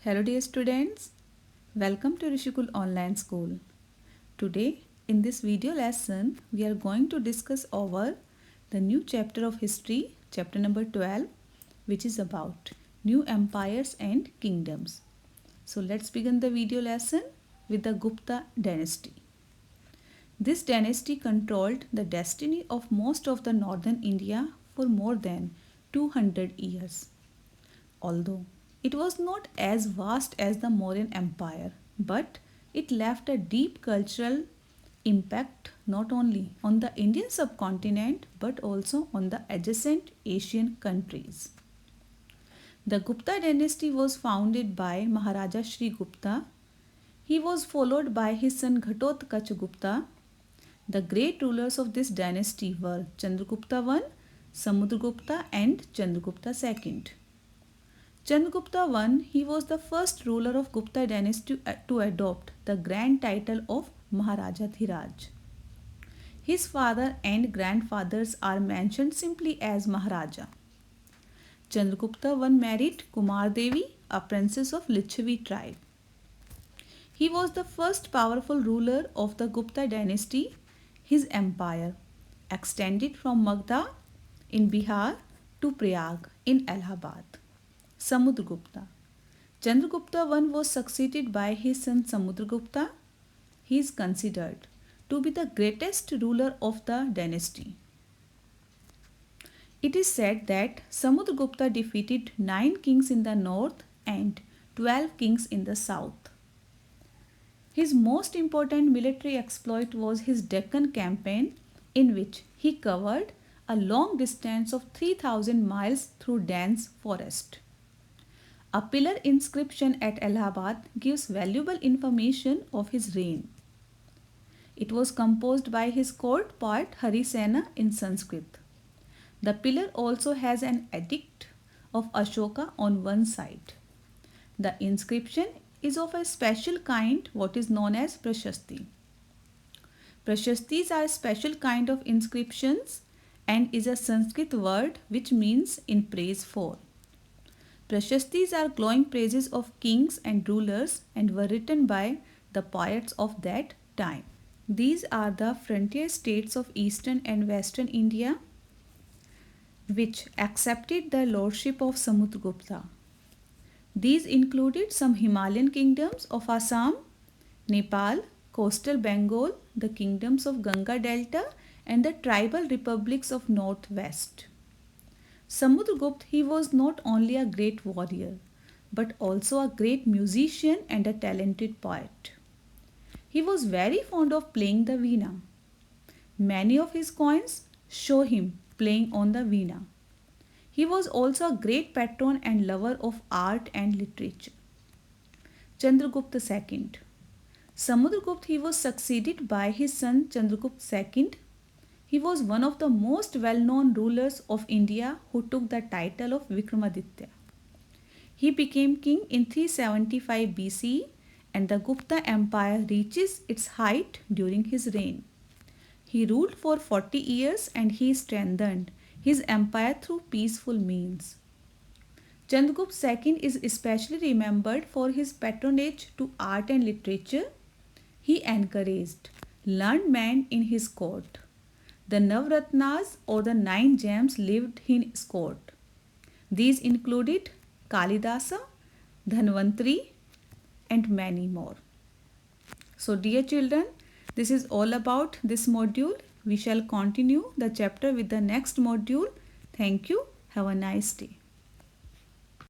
Hello dear students, welcome to Rishikul Online School. Today in this video lesson we are going to discuss over the new chapter of history, chapter number 12, which is about new empires and kingdoms. So let's begin the video lesson with the Gupta dynasty. This dynasty controlled the destiny of most of the northern India for more than 200 years. Although it was not as vast as the Mauryan Empire, but it left a deep cultural impact not only on the Indian subcontinent but also on the adjacent Asian countries. The Gupta dynasty was founded by Maharaja Sri Gupta. He was followed by his son Ghatotkacha Gupta. The great rulers of this dynasty were Chandragupta I, Samudragupta and Chandragupta II. Chandragupta I, he was the first ruler of Gupta dynasty to adopt the grand title of Maharaja Dhiraj. His father and grandfathers are mentioned simply as Maharaja. Chandragupta I married Kumar Devi, a princess of Lichavi tribe. He was the first powerful ruler of the Gupta dynasty. His empire extended from Magda in Bihar to Prayag in Allahabad. Samudragupta. Chandragupta I was succeeded by his son Samudragupta. He is considered to be the greatest ruler of the dynasty. It is said that Samudragupta defeated 9 kings in the north and 12 kings in the south. His most important military exploit was his Deccan campaign, in which he covered a long distance of 3000 miles through dense forest. A pillar inscription at Allahabad gives valuable information of his reign. It was composed by his court poet Harisena in Sanskrit. The pillar also has an edict of Ashoka on one side. The inscription is of a special kind, what is known as Prashasti. Prashastis are a special kind of inscriptions and is a Sanskrit word which means in praise for. Prashastis are glowing praises of kings and rulers and were written by the poets of that time. These are the frontier states of eastern and western India which accepted the lordship of Samudragupta. These included some Himalayan kingdoms of Assam, Nepal, coastal Bengal, the kingdoms of Ganga Delta and the tribal republics of northwest. Samudragupta, he was not only a great warrior but also a great musician and a talented poet. He was very fond of playing the veena. Many of his coins show him playing on the veena. He was also a great patron and lover of art and literature. Chandragupta II. Samudragupta, he was succeeded by his son Chandragupta II. He was one of the most well-known rulers of India who took the title of Vikramaditya. He became king in 375 BC and the Gupta Empire reaches its height during his reign. He ruled for 40 years and he strengthened his empire through peaceful means. Chandragupta II is especially remembered for his patronage to art and literature. He encouraged learned men in his court. The Navratnas or the 9 gems lived in his court. These included Kalidasa, Dhanvantari and many more. So dear children, this is all about this module. We shall continue the chapter with the next module. Thank you. Have a nice day.